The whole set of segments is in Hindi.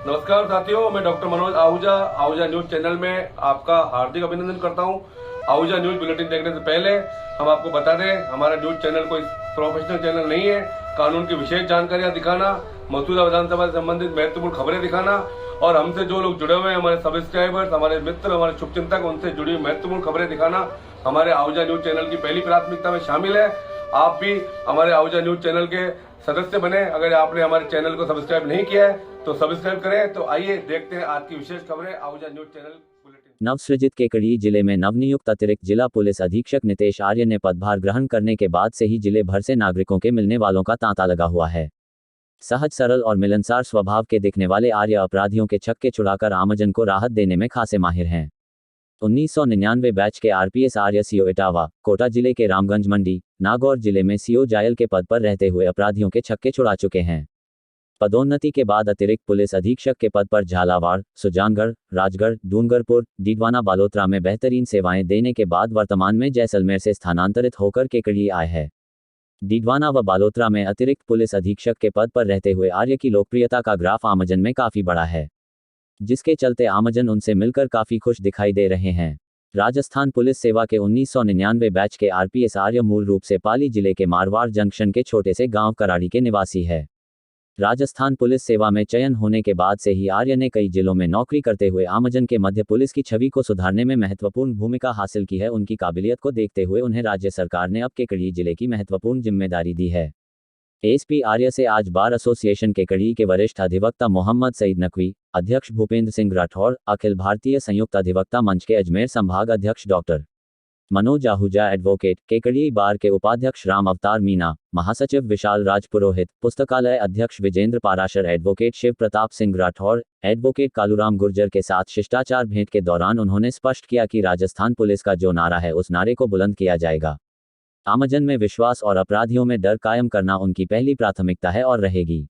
नमस्कार साथियों, मैं doctor Manoj Ahuja Ahuja news channel में आपका हार्दिक अभिनंदन करता हूं। आहूजा न्यूज बुलेटिन देखने से पहले हम आपको बता दें, हमारा न्यूज चैनल कोई प्रोफेशनल चैनल नहीं है। कानून की विशेष जानकारियां दिखाना, मौजूदा विधानसभा से संबंधित महत्वपूर्ण खबरें दिखाना और हमसे जो लोग जुड़े हुए हैं, हमारे सब्सक्राइबर्स, हमारे मित्र, हमारे शुभचिंतक, उनसे जुड़ी हुई महत्वपूर्ण खबरें दिखाना हमारे आहूजा न्यूज चैनल की पहली प्राथमिकता में शामिल है। आप भी हमारे आहूजा न्यूज चैनल के सदस्य बने। अगर आपने हमारे चैनल को सब्सक्राइब नहीं किया है तो सब्सक्राइब करें। तो आइए देखते हैं आज की विशेष खबरें आहूजा न्यूज चैनल बुलेटिन। नवसृजित केकड़ी जिले में नवनियुक्त अतिरिक्त जिला पुलिस अधीक्षक नितेश आर्य ने पदभार ग्रहण करने के बाद से ही जिले भर से नागरिकों के मिलने वालों का तांता लगा हुआ है। सहज, सरल और मिलनसार स्वभाव के दिखने वाले आर्य अपराधियों के छक्के छुड़ाकर आमजन को राहत देने में खासे माहिर हैं। 1999 बैच के आरपीएस आर्य सीओ इटावा, कोटा जिले के रामगंज मंडी, नागौर जिले में सीओ जायल के पद पर रहते हुए अपराधियों के छक्के छुड़ा चुके हैं। पदोन्नति के बाद अतिरिक्त पुलिस अधीक्षक के पद पर झालावाड़, सुजानगढ़, राजगढ़, डूंगरपुर, डीडवाना, बालोतरा में बेहतरीन सेवाएं देने के बाद वर्तमान में जैसलमेर से स्थानांतरित होकर केकड़ी आए हैं। डीडवाना व बालोतरा में अतिरिक्त पुलिस अधीक्षक के पद पर रहते हुए आर्य की लोकप्रियता का ग्राफ आमजन में काफी बड़ा है, जिसके चलते आमजन उनसे मिलकर काफी खुश दिखाई दे रहे हैं। राजस्थान पुलिस सेवा के 1999 बैच के आरपीएस आर्य मूल रूप से पाली जिले के मारवाड़ जंक्शन के छोटे से गांव कराड़ी के निवासी है। राजस्थान पुलिस सेवा में चयन होने के बाद से ही आर्य ने कई जिलों में नौकरी करते हुए आमजन के मध्य पुलिस की छवि को सुधारने में महत्वपूर्ण भूमिका हासिल की है। उनकी काबिलियत को देखते हुए उन्हें राज्य सरकार ने अब केकड़ी जिले की महत्वपूर्ण जिम्मेदारी दी है। एसपी आर्य से आज बार एसोसिएशन केकड़ी के वरिष्ठ अधिवक्ता मोहम्मद सईद नकवी, अध्यक्ष भूपेंद्र सिंह राठौड़, अखिल भारतीय संयुक्त अधिवक्ता मंच के अजमेर संभाग अध्यक्ष डॉक्टर मनोज आहूजा, एडवोकेट, केकड़ी बार के उपाध्यक्ष राम अवतार मीना, महासचिव विशाल राज पुरोहित, पुस्तकालय अध्यक्ष विजेंद्र पाराशर, एडवोकेट शिव प्रताप सिंह राठौड़, एडवोकेट कालूराम गुर्जर के साथ शिष्टाचार भेंट के दौरान उन्होंने स्पष्ट किया कि राजस्थान पुलिस का जो नारा है उस नारे को बुलंद किया जाएगा। आमजन में विश्वास और अपराधियों में डर कायम करना उनकी पहली प्राथमिकता है और रहेगी।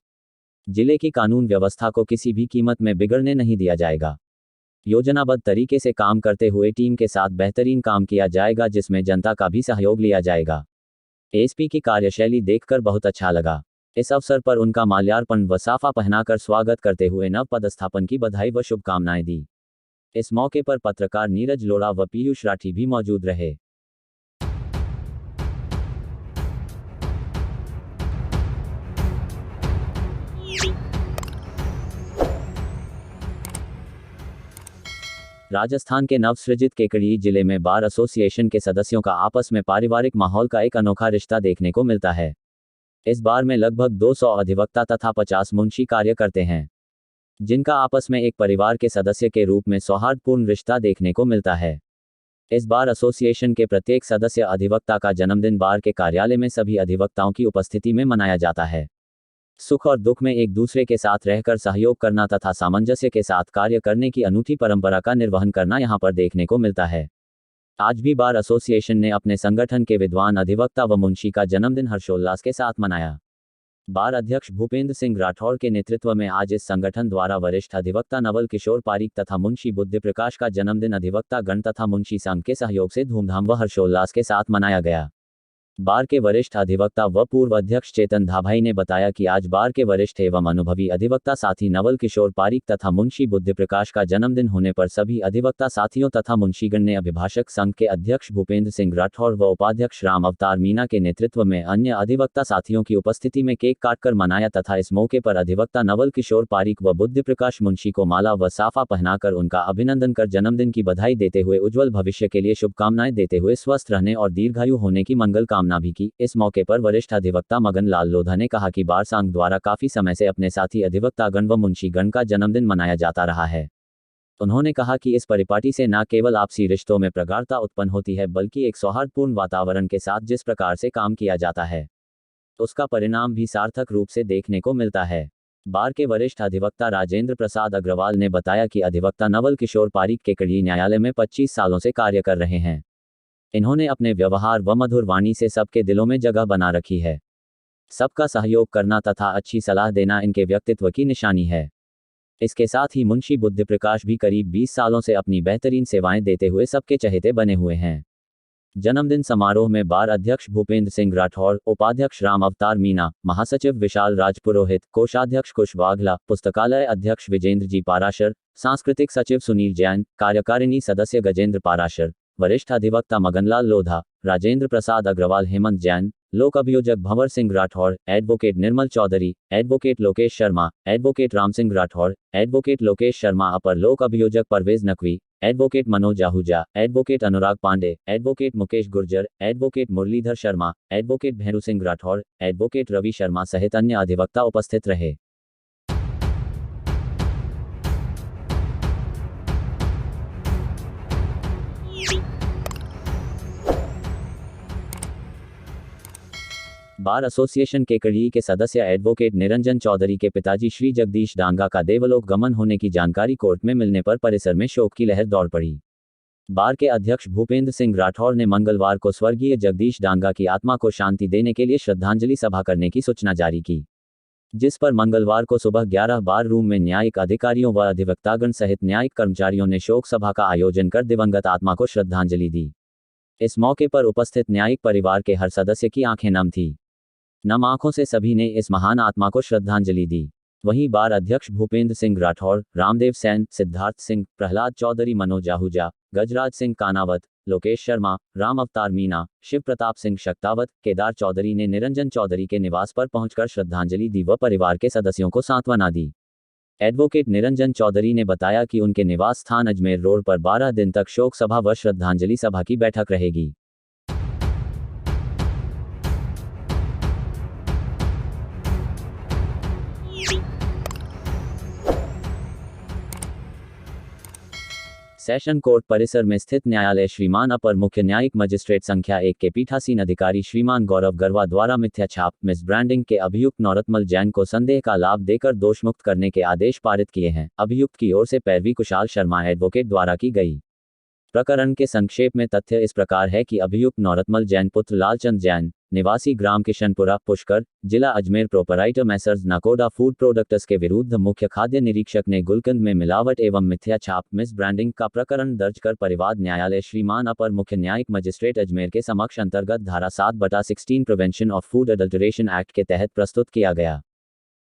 जिले की कानून व्यवस्था को किसी भी कीमत में बिगड़ने नहीं दिया जाएगा। योजनाबद्ध तरीके से काम करते हुए टीम के साथ बेहतरीन काम किया जाएगा, जिसमें जनता का भी सहयोग लिया जाएगा। एसपी की कार्यशैली देखकर बहुत अच्छा लगा। इस अवसर पर उनका माल्यार्पण व साफा पहनाकर स्वागत करते हुए नव पदस्थापन की बधाई व शुभकामनाएं दी। इस मौके पर पत्रकार नीरज लोढ़ा व पीयूष राठी भी मौजूद रहे। राजस्थान के नवसृजित केकड़ी जिले में बार एसोसिएशन के सदस्यों का आपस में पारिवारिक माहौल का एक अनोखा रिश्ता देखने को मिलता है। इस बार में लगभग 200 अधिवक्ता तथा 50 मुंशी कार्य करते हैं, जिनका आपस में एक परिवार के सदस्य के रूप में सौहार्दपूर्ण रिश्ता देखने को मिलता है। इस बार एसोसिएशन के प्रत्येक सदस्य अधिवक्ता का जन्मदिन बार के कार्यालय में सभी अधिवक्ताओं की उपस्थिति में मनाया जाता है। सुख और दुख में एक दूसरे के साथ रहकर सहयोग करना तथा सामंजस्य के साथ कार्य करने की अनूठी परंपरा का निर्वहन करना यहां पर देखने को मिलता है। आज भी बार एसोसिएशन ने अपने संगठन के विद्वान अधिवक्ता व मुंशी का जन्मदिन हर्षोल्लास के साथ मनाया। बार अध्यक्ष भूपेंद्र सिंह राठौड़ के नेतृत्व में आज इस संगठन द्वारा वरिष्ठ अधिवक्ता नवल किशोर पारीक तथा मुंशी बुद्धि प्रकाश का जन्मदिन अधिवक्ता गण तथा मुंशी संघ के सहयोग से धूमधाम व हर्षोल्लास के साथ मनाया गया। बार के वरिष्ठ अधिवक्ता व पूर्व अध्यक्ष चेतन धाभाई ने बताया कि आज बार के वरिष्ठ एवं अनुभवी अधिवक्ता साथी नवल किशोर पारीक तथा मुंशी बुद्धि प्रकाश का जन्मदिन होने पर सभी अधिवक्ता साथियों तथा मुंशीगण ने अभिभाषक संघ के अध्यक्ष भूपेंद्र सिंह राठौड़ व उपाध्यक्ष राम अवतार मीना के नेतृत्व में अन्य अधिवक्ता साथियों की उपस्थिति में केक काटकर मनाया तथा इस मौके पर अधिवक्ता नवल किशोर पारीक व बुद्धि प्रकाश मुंशी को माला व साफा पहनाकर उनका अभिनंदन कर जन्मदिन की बधाई देते हुए उज्ज्वल भविष्य के लिए शुभकामनाएं देते हुए स्वस्थ रहने और दीर्घायु होने की मंगल कामना भी की। इस मौके पर वरिष्ठ अधिवक्ता मगन लाल लोधा ने कहा कि बार संघ द्वारा काफी समय से अपने साथी अधिवक्तागण व मुंशीगण का जन्मदिन मनाया जाता रहा है। उन्होंने कहा कि इस परिपाटी से न केवल आपसी रिश्तों में प्रगाढ़ता उत्पन्न होती है, बल्कि एक सौहार्दपूर्ण वातावरण के साथ जिस प्रकार से काम किया जाता है उसका परिणाम भी सार्थक रूप से देखने को मिलता है। बार के वरिष्ठ अधिवक्ता राजेंद्र प्रसाद अग्रवाल ने बताया कि अधिवक्ता नवल किशोर पारीक केकड़ी न्यायालय में 25 सालों से कार्य कर रहे हैं। इन्होंने अपने व्यवहार व मधुर वाणी से सबके दिलों में जगह बना रखी है। सबका सहयोग करना तथा अच्छी सलाह देना इनके व्यक्तित्व की निशानी है। इसके साथ ही मुंशी बुद्धि प्रकाश भी करीब 20 सालों से अपनी बेहतरीन सेवाएं देते हुए सबके चहेते बने हुए हैं। जन्मदिन समारोह में बार अध्यक्ष भूपेंद्र सिंह राठौड़, उपाध्यक्ष राम अवतार मीना, महासचिव विशाल राज पुरोहित, कोषाध्यक्ष कुश वाघला, पुस्तकालय अध्यक्ष विजेंद्र जी पाराशर, सांस्कृतिक सचिव सुनील जैन, कार्यकारिणी सदस्य गजेंद्र पाराशर, वरिष्ठ अधिवक्ता मगनलाल लोधा, राजेंद्र प्रसाद अग्रवाल, हेमंत जैन, लोक अभियोजक Bhanwar Singh Rathore, advocate Nirmal Chaudhary, advocate Lokesh Sharma, advocate Ram Singh Rathore, advocate Lokesh Sharma, अपर लोक अभियोजक Parvez Naqvi, advocate Manoj Ahuja, advocate Anurag Pandey, advocate Mukesh Gurjar, advocate Murlidhar Sharma, advocate Bheru Singh Rathore, advocate Ravi Sharma सहित अन्य अधिवक्ता उपस्थित रहे। बार एसोसिएशन के कड़ी के सदस्य एडवोकेट निरंजन चौधरी के पिताजी श्री जगदीश डांगा का देवलोक गमन होने की जानकारी कोर्ट में मिलने पर परिसर में शोक की लहर दौड़ पड़ी। बार के अध्यक्ष भूपेंद्र सिंह राठौड़ ने मंगलवार को स्वर्गीय जगदीश डांगा की आत्मा को शांति देने के लिए श्रद्धांजलि सभा करने की सूचना जारी की, जिस पर मंगलवार को सुबह 11 बार रूम में न्यायिक अधिकारियों व अधिवक्तागण सहित न्यायिक कर्मचारियों ने शोक सभा का आयोजन कर दिवंगत आत्मा को श्रद्धांजलि दी। इस मौके पर उपस्थित न्यायिक परिवार के हर सदस्य की आंखें नम थी। नम आंखों से सभी ने इस महान आत्मा को श्रद्धांजलि दी। वहीं बार अध्यक्ष भूपेंद्र सिंह राठौड़, रामदेव सैन, सिद्धार्थ सिंह, प्रहलाद चौधरी, मनोज आहूजा, गजराज सिंह कानावत, लोकेश शर्मा, राम अवतार मीना, शिव प्रताप सिंह शक्तावत, केदार चौधरी ने निरंजन चौधरी के निवास पर पहुंचकर श्रद्धांजलि दी व परिवार के सदस्यों को सांत्वना दी। एडवोकेट निरंजन चौधरी ने बताया कि उनके निवास स्थान अजमेर रोड पर 12 दिन तक शोक सभा व श्रद्धांजलि सभा की बैठक रहेगी। सेशन कोर्ट परिसर में स्थित न्यायालय श्रीमान अपर मुख्य न्यायिक मजिस्ट्रेट संख्या 1 के पीठासीन अधिकारी श्रीमान गौरव गरवा द्वारा मिथ्या छाप मिस ब्रांडिंग के अभियुक्त नौरतमल जैन को संदेह का लाभ देकर दोषमुक्त करने के आदेश पारित किए हैं। अभियुक्त की ओर से पैरवी कुशाल शर्मा एडवोकेट द्वारा की गई। प्रकरण के संक्षेप में तथ्य इस प्रकार है कि अभियुक्त नौरतमल जैन पुत्र लालचंद जैन, निवासी ग्राम किशनपुरा, पुष्कर, जिला Ajmer, proprietor Messrs Nakoda food products के विरुद्ध मुख्य खाद्य निरीक्षक ने गुलकंद में मिलावट एवं मिथ्या छाप मिस ब्रांडिंग का प्रकरण दर्ज कर परिवाद न्यायालय श्रीमान अपर मुख्य न्यायिक मजिस्ट्रेट अजमेर के समक्ष अंतर्गत धारा 7/16 prevention of food adulteration act के तहत प्रस्तुत किया गया।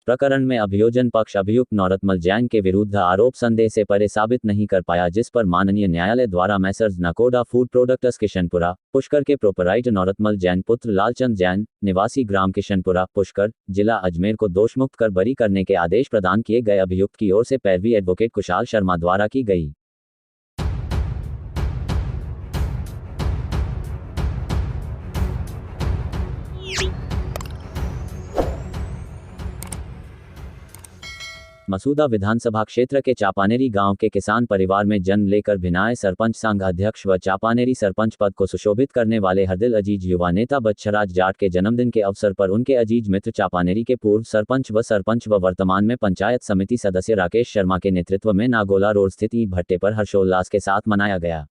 प्रकरण में अभियोजन पक्ष अभियुक्त नौरतमल जैन के विरुद्ध आरोप संदेह से परे साबित नहीं कर पाया, जिस पर माननीय न्यायालय द्वारा Messrs Nakoda food products Kishanpura, Pushkar के प्रोपराइटर नौरतमल जैन पुत्र लालचंद जैन, निवासी ग्राम किशनपुरा, पुष्कर, जिला अजमेर को दोषमुक्त कर बरी करने के आदेश प्रदान किए गए। अभियुक्त की ओर से पैरवी एडवोकेट कुशाल शर्मा द्वारा की गई। मसूदा विधानसभा क्षेत्र के चापानेरी गांव के किसान परिवार में जन्म लेकर भिनाए सरपंच संघ अध्यक्ष व चापानेरी सरपंच पद को सुशोभित करने वाले हरदिल अजीज युवा नेता बच्छराज जाट के जन्मदिन के अवसर पर उनके अजीज मित्र चापानेरी के पूर्व सरपंच व वर्तमान में पंचायत समिति सदस्य राकेश शर्मा के नेतृत्व में नागोला रोड स्थित ईंट भट्टे पर हर्षोल्लास के साथ मनाया गया।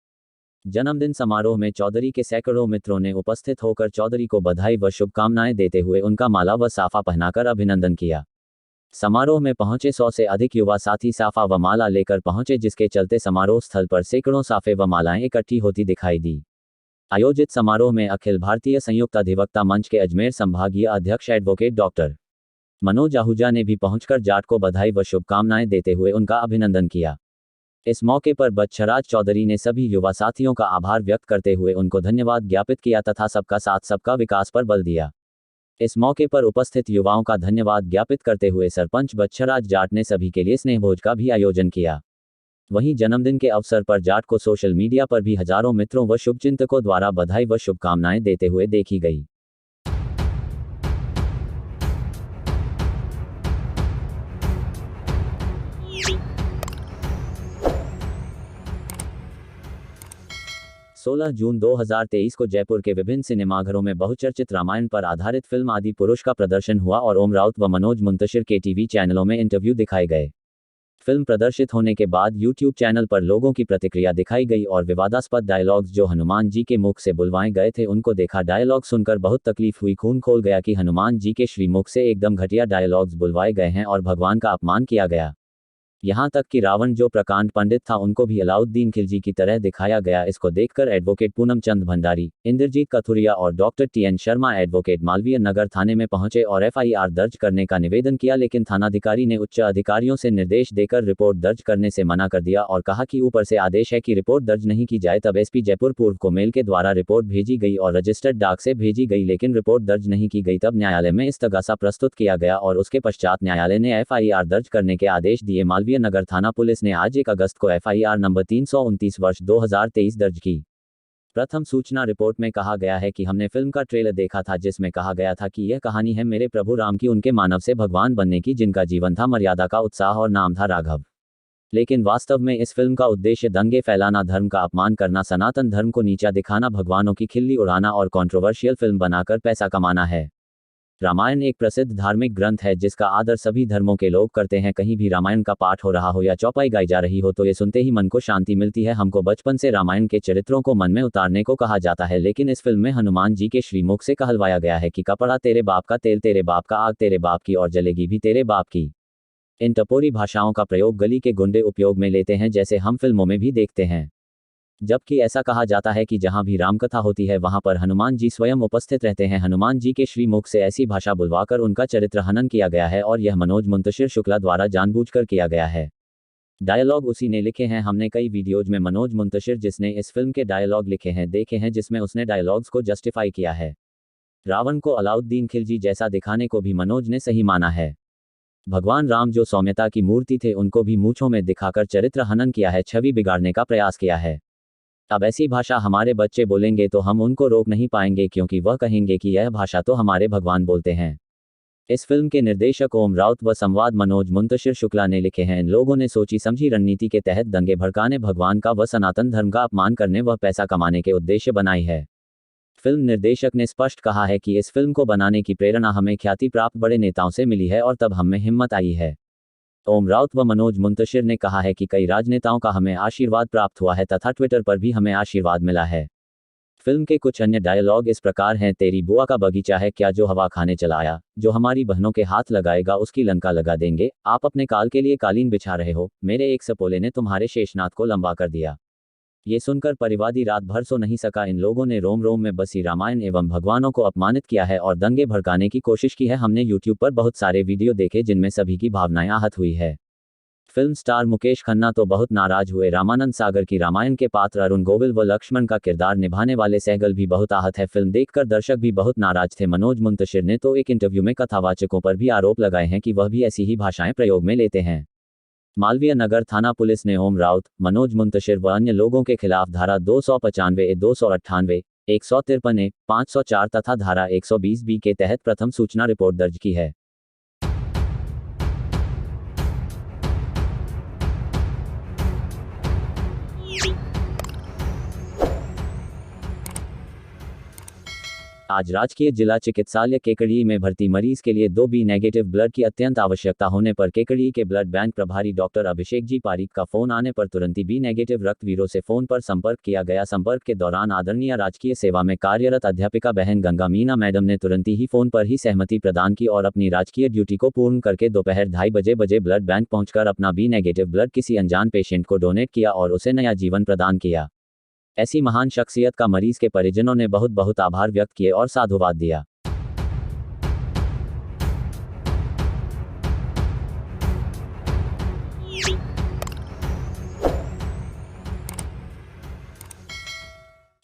जन्मदिन समारोह में चौधरी के सैकड़ों मित्रों ने उपस्थित होकर चौधरी को बधाई व शुभकामनाएं देते हुए उनका माला व साफा पहनाकर अभिनंदन किया। समारोह में पहुंचे 100 से अधिक युवा साथी साफा व माला लेकर पहुंचे, जिसके चलते समारोह स्थल पर सैकड़ों साफे व मालाएं इकट्ठी होती दिखाई दी। आयोजित समारोह में अखिल भारतीय संयुक्त अधिवक्ता मंच के अजमेर संभागीय अध्यक्ष एडवोकेट डॉक्टर मनोज आहूजा ने भी पहुंचकर जाट को बधाई व शुभकामनाएं देते हुए उनका अभिनंदन किया। इस मौके पर बच्छराज चौधरी ने सभी युवा साथियों का आभार व्यक्त करते हुए उनको धन्यवाद ज्ञापित किया तथा सबका साथ सबका विकास पर बल दिया। इस मौके पर उपस्थित युवाओं का धन्यवाद ज्ञापित करते हुए सरपंच बच्छराज जाट ने सभी के लिए स्नेहभोज का भी आयोजन किया। वहीं जन्मदिन के अवसर पर जाट को सोशल मीडिया पर भी हजारों मित्रों व शुभचिंतकों द्वारा बधाई व शुभकामनाएं देते हुए देखी गई। सोलह जून 2023 को जयपुर के विभिन्न सिनेमाघरों में बहुचर्चित रामायण पर आधारित फिल्म आदि पुरुष का प्रदर्शन हुआ और ओम राउत व मनोज मुंतशिर के टीवी चैनलों में इंटरव्यू दिखाए गए। फिल्म प्रदर्शित होने के बाद यूट्यूब चैनल पर लोगों की प्रतिक्रिया दिखाई गई और विवादास्पद डायलॉग्स जो हनुमान जी के मुख से बुलवाए गए थे उनको देखा। डायलॉग सुनकर बहुत तकलीफ हुई, खून खोल गया कि हनुमान जी के श्रीमुख से एकदम घटिया डायलॉग्स बुलवाए गए हैं और भगवान का अपमान किया गया। यहाँ तक कि रावण जो प्रकांड पंडित था उनको भी अलाउद्दीन खिलजी की तरह दिखाया गया। इसको देखकर एडवोकेट पूनम चंद भंडारी, इंद्रजीत कथुरिया और doctor TN Sharma advocate Malviya Nagar थाने में पहुंचे और FIR दर्ज करने का निवेदन किया, लेकिन थानाधिकारी ने उच्च अधिकारियों से निर्देश देकर रिपोर्ट दर्ज करने से मना कर दिया और कहा कि ऊपर से आदेश है कि रिपोर्ट दर्ज नहीं की जाए। तब SP जयपुर पूर्व को मेल के द्वारा रिपोर्ट भेजी गई और रजिस्टर्ड डाक से भेजी गई, लेकिन रिपोर्ट दर्ज नहीं की गई। तब न्यायालय में इस्तगासा प्रस्तुत किया गया और उसके पश्चात न्यायालय ने FIR दर्ज करने के आदेश दिए। मालवीय नगर थाना पुलिस ने आज 1 अगस्त को FIR नंबर 329 वर्ष 2023 दर्ज की। प्रथम सूचना रिपोर्ट में कहा गया है कि हमने फिल्म का ट्रेलर देखा था जिसमें कहा गया था कि यह कहानी है मेरे प्रभु राम की, उनके मानव से भगवान बनने की, जिनका जीवन था मर्यादा का उत्साह और नाम था राघव। लेकिन वास्तव में इस फिल्म का उद्देश्य दंगे फैलाना, धर्म का अपमान करना, सनातन धर्म को नीचा दिखाना, भगवानों की खिल्ली उड़ाना और कंट्रोवर्शियल फिल्म बनाकर पैसा कमाना है। रामायण एक प्रसिद्ध धार्मिक ग्रंथ है जिसका आदर सभी धर्मों के लोग करते हैं। कहीं भी रामायण का पाठ हो रहा हो या चौपाई गाई जा रही हो तो ये सुनते ही मन को शांति मिलती है। हमको बचपन से रामायण के चरित्रों को मन में उतारने को कहा जाता है, लेकिन इस फिल्म में हनुमान जी के श्रीमुख से कहलवाया गया है कि कपड़ा तेरे बाप का, तेल तेरे बाप का, आग तेरे बाप की और जलेगी भी तेरे बाप की। इन टपोरी भाषाओं का प्रयोग गली के गुंडे उपयोग में लेते हैं, जैसे हम फिल्मों में भी देखते हैं। जबकि ऐसा कहा जाता है कि जहां भी रामकथा होती है वहां पर हनुमान जी स्वयं उपस्थित रहते हैं। हनुमान जी के श्रीमुख से ऐसी भाषा बुलवाकर उनका चरित्र हनन किया गया है और यह मनोज मुंतशिर शुक्ला द्वारा जानबूझकर किया गया है। डायलॉग उसी ने लिखे हैं। हमने कई वीडियोज में मनोज मुंतशिर जिसने इस फिल्म के डायलॉग लिखे हैं देखे हैं, जिसमें उसने डायलॉग्स को जस्टिफाई किया है। रावण को अलाउद्दीन खिलजी जैसा दिखाने को भी मनोज ने सही माना है। भगवान राम जो सौम्यता की मूर्ति थे उनको भी मूंछों में दिखाकर चरित्र हनन किया है, छवि बिगाड़ने का प्रयास किया है। अब ऐसी भाषा हमारे बच्चे बोलेंगे तो हम उनको रोक नहीं पाएंगे, क्योंकि वह कहेंगे कि यह भाषा तो हमारे भगवान बोलते हैं। इस फिल्म के निर्देशक ओम राउत व संवाद मनोज मुंतशिर शुक्ला ने लिखे हैं। इन लोगों ने सोची समझी रणनीति के तहत दंगे भड़काने, भगवान का व सनातन धर्म का अपमान करने व पैसा कमाने के उद्देश्य बनाई है। फिल्म निर्देशक ने स्पष्ट कहा है कि इस फिल्म को बनाने की प्रेरणा हमें ख्याति प्राप्त बड़े नेताओं से मिली है और तब हम में हिम्मत आई है। ओम राउत व मनोज मुंतशिर ने कहा है कि कई राजनेताओं का हमें आशीर्वाद प्राप्त हुआ है तथा ट्विटर पर भी हमें आशीर्वाद मिला है। फिल्म के कुछ अन्य डायलॉग इस प्रकार हैं। तेरी बुआ का बगीचा है क्या जो हवा खाने चला आया, जो हमारी बहनों के हाथ लगाएगा उसकी लंका लगा देंगे। आप अपने काल के लिए कालीन बिछा रहे हो, मेरे एक सपोले ने तुम्हारे शेषनाथ को लंबा कर दिया। ये सुनकर परिवादी रात भर सो नहीं सका। इन लोगों ने रोम रोम में बसी रामायण एवं भगवानों को अपमानित किया है और दंगे भड़काने की कोशिश की है। हमने YouTube पर बहुत सारे वीडियो देखे जिनमें सभी की भावनाएं आहत हुई है। फिल्म स्टार मुकेश खन्ना तो बहुत नाराज हुए। रामानंद सागर की रामायण के पात्र अरुण गोविल व लक्ष्मण का किरदार निभाने वाले सहगल भी बहुत आहत है। फिल्म देखकर दर्शक भी बहुत नाराज थे। मनोज मुंतशिर ने तो एक इंटरव्यू में कथावाचकों पर भी आरोप लगाए हैं कि वह भी ऐसी ही भाषाएं प्रयोग में लेते हैं। मालवीय नगर थाना पुलिस ने ओम राउत, मनोज मुंतशिर व अन्य लोगों के खिलाफ धारा 295 298 153 504 तथा धारा 120B के तहत प्रथम सूचना रिपोर्ट दर्ज की है। आज राजकीय जिला चिकित्सालय केकड़ी में भर्ती मरीज के लिए 2B नेगेटिव ब्लड की अत्यंत आवश्यकता होने पर केकड़ी के ब्लड बैंक प्रभारी डॉक्टर अभिषेक जी पारीक का फोन आने पर तुरंत ही B नेगेटिव रक्तवीरों से फोन पर संपर्क किया गया। संपर्क के दौरान आदरणीय राजकीय सेवा में कार्यरत अध्यापिका बहन गंगा मीना मैडम ने तुरंत ही फोन पर ही सहमति प्रदान की और अपनी राजकीय ड्यूटी को पूर्ण करके दोपहर 2:30 बजे ब्लड बैंक पहुंचकर अपना B नेगेटिव ब्लड किसी अनजान पेशेंट को डोनेट किया और उसे नया जीवन प्रदान किया। ऐसी महान शख्सियत का मरीज के परिजनों ने बहुत बहुत आभार व्यक्त किए और साधुवाद दिया।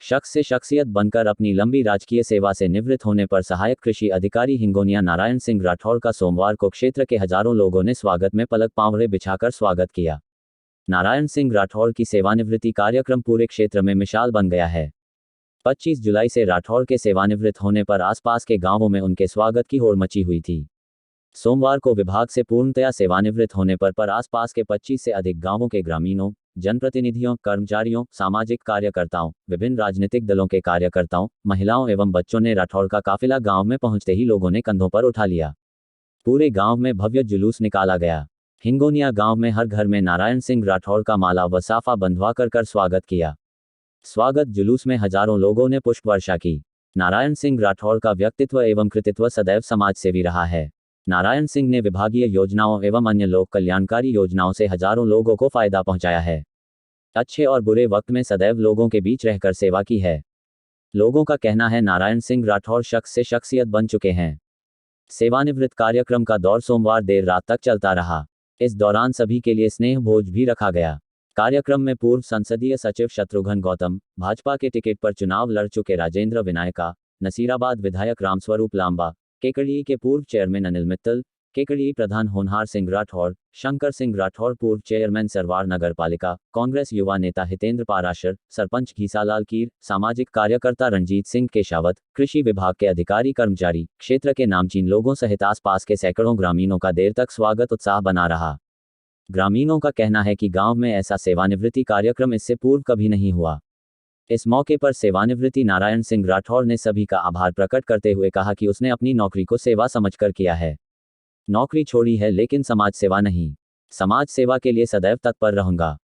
शख्स से शख्सियत बनकर अपनी लंबी राजकीय सेवा से निवृत्त होने पर सहायक कृषि अधिकारी हिंगोनिया नारायण सिंह राठौड़ का सोमवार को क्षेत्र के हजारों लोगों ने स्वागत में पलक पांवरे बिछाकर स्वागत किया। नारायण सिंह राठौड़ की सेवानिवृत्ति कार्यक्रम पूरे क्षेत्र में मिसाल बन गया है। 25 जुलाई से राठौड़ के सेवानिवृत्त होने पर आसपास के गांवों में उनके स्वागत की होड़ मची हुई थी। सोमवार को विभाग से पूर्णतया सेवानिवृत्त होने पर आसपास के 25 से अधिक गांवों के ग्रामीणों, जनप्रतिनिधियों, कर्मचारियों, सामाजिक कार्यकर्ताओं, विभिन्न राजनीतिक दलों के कार्यकर्ताओं, महिलाओं एवं बच्चों ने राठौड़ का काफिला गांव में पहुंचते ही लोगों ने कंधों पर उठा लिया। पूरे गांव में भव्य जुलूस निकाला गया। हिंगोनिया गांव में हर घर में नारायण सिंह राठौड़ का माला व साफा बंधवा कर स्वागत किया। स्वागत जुलूस में हजारों लोगों ने पुष्प वर्षा की। नारायण सिंह राठौड़ का व्यक्तित्व एवं कृतित्व सदैव समाज सेवी रहा है। नारायण सिंह ने विभागीय योजनाओं एवं अन्य लोक कल्याणकारी योजनाओं से हजारों लोगों को फायदा पहुंचाया है। अच्छे और बुरे वक्त में सदैव लोगों के बीच रहकर सेवा की है। लोगों का कहना है नारायण सिंह राठौर शख्स से शख्सियत बन चुके हैं। सेवानिवृत्त कार्यक्रम का दौर सोमवार देर रात तक चलता रहा। इस दौरान सभी के लिए स्नेह भोज भी रखा गया। कार्यक्रम में पूर्व संसदीय सचिव शत्रुघ्न गौतम, भाजपा के टिकट पर चुनाव लड़ चुके राजेंद्र विनायका, नसीराबाद विधायक रामस्वरूप लांबा, केकड़ी के पूर्व चेयरमैन अनिल मित्तल, केकड़ी प्रधान होनहार सिंह राठौर, शंकर सिंह राठौर पूर्व चेयरमैन सरवार नगर पालिका, कांग्रेस युवा नेता हितेंद्र पाराशर, सरपंच घीसालाल कीर, सामाजिक कार्यकर्ता रंजीत सिंह केशावत, कृषि विभाग के अधिकारी कर्मचारी, क्षेत्र के नामचीन लोगों सहित आसपास के सैकड़ों ग्रामीणों का देर तक स्वागत उत्साह बना रहा। ग्रामीणों का कहना है कि गांव में ऐसा सेवानिवृत्ति कार्यक्रम इससे पूर्व कभी नहीं हुआ। इस मौके पर सेवानिवृत्ति नारायण सिंह राठौर ने सभी का आभार प्रकट करते हुए कहा कि उसने अपनी नौकरी को सेवा समझकर किया है। नौकरी छोड़ी है लेकिन समाज सेवा नहीं। समाज सेवा के लिए सदैव तत्पर रहूंगा।